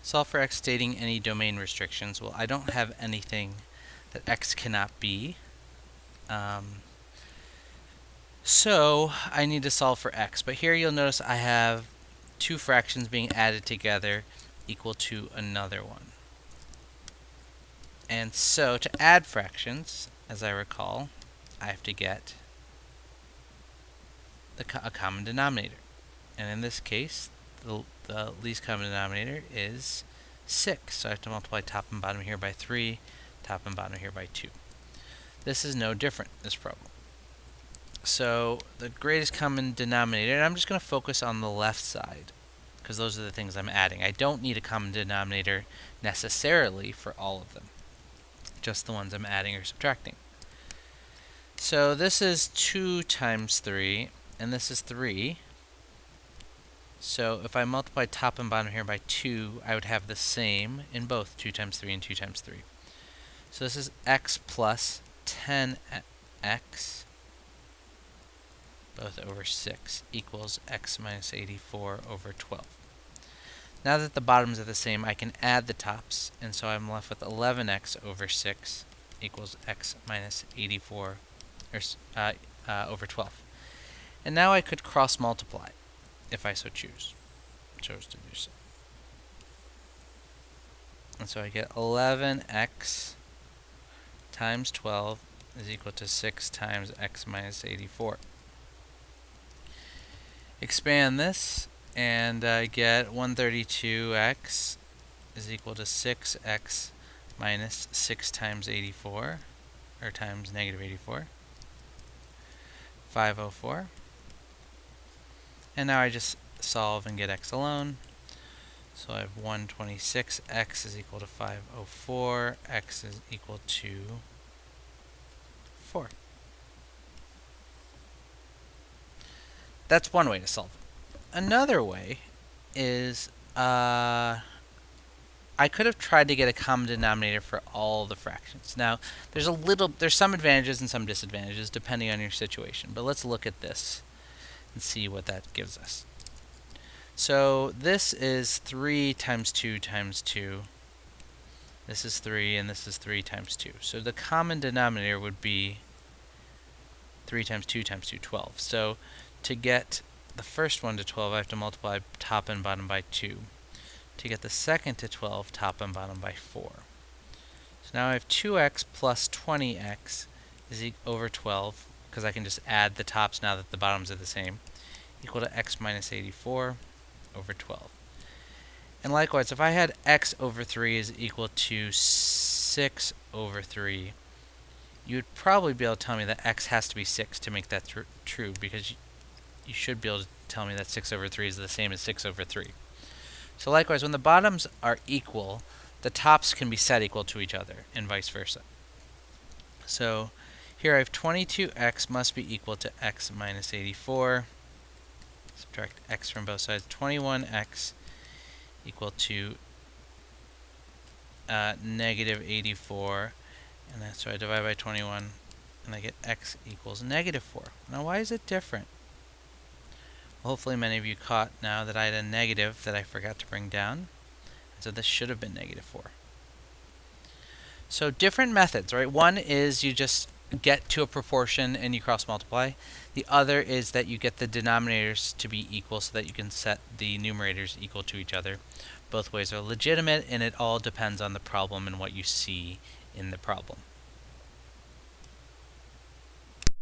Solve for x stating any domain restrictions. Well, I don't have anything that x cannot be. So I need to solve for x. But here you'll notice I have two fractions being added together equal to another one. And so to add fractions, as I recall, I have to get a common denominator. And in this case, the least common denominator is 6. So I have to multiply top and bottom here by 3, top and bottom here by 2. This is no different, this problem. So the greatest common denominator, and I'm just going to focus on the left side, because those are the things I'm adding. I don't need a common denominator necessarily for all of them, just the ones I'm adding or subtracting. So this is 2 times 3, and this is 3. So if I multiply top and bottom here by 2, I would have the same in both 2 times 3 and 2 times 3. So this is x plus 10x, both over 6, equals x minus 84 over 12. Now that the bottoms are the same, I can add the tops, and so I'm left with 11x over 6 equals x minus 84 over 12. And now I could cross multiply if I so chose to do so. And so I get 11x times 12 is equal to 6 times x minus 84. Expand this, and I get 132x is equal to 6x minus 6 times 84, or times negative 84, 504. And now I just solve and get x alone. So I have 126x is equal to 504, x is equal to 4. That's one way to solve it. Another way is I could have tried to get a common denominator for all the fractions. Now, there's some advantages and some disadvantages depending on your situation, but let's look at this and see what that gives us. So this is 3 times 2 times 2. This is 3, and this is 3 times 2. So the common denominator would be 3 times 2 times 2, 12. So to get the first one to 12, I have to multiply top and bottom by 2. To get the second to 12, top and bottom by 4. So now I have 2x plus 20x is over 12, because I can just add the tops now that the bottoms are the same, equal to x minus 84 over 12. And likewise, if I had x over 3 is equal to 6 over 3, you would probably be able to tell me that x has to be 6 to make that true, because you should be able to tell me that 6 over 3 is the same as 6 over 3. So likewise, when the bottoms are equal, the tops can be set equal to each other, and vice versa. So here I have 22x must be equal to x minus 84. Subtract x from both sides. 21x equal to negative 84. And then so I divide by 21, and I get x equals negative 4. Now why is it different? Well, hopefully many of you caught now that I had a negative that I forgot to bring down. So this should have been negative 4. So different methods, right? One is you just get to a proportion and you cross multiply. The other is that you get the denominators to be equal so that you can set the numerators equal to each other. Both ways are legitimate, and it all depends on the problem and what you see in the problem.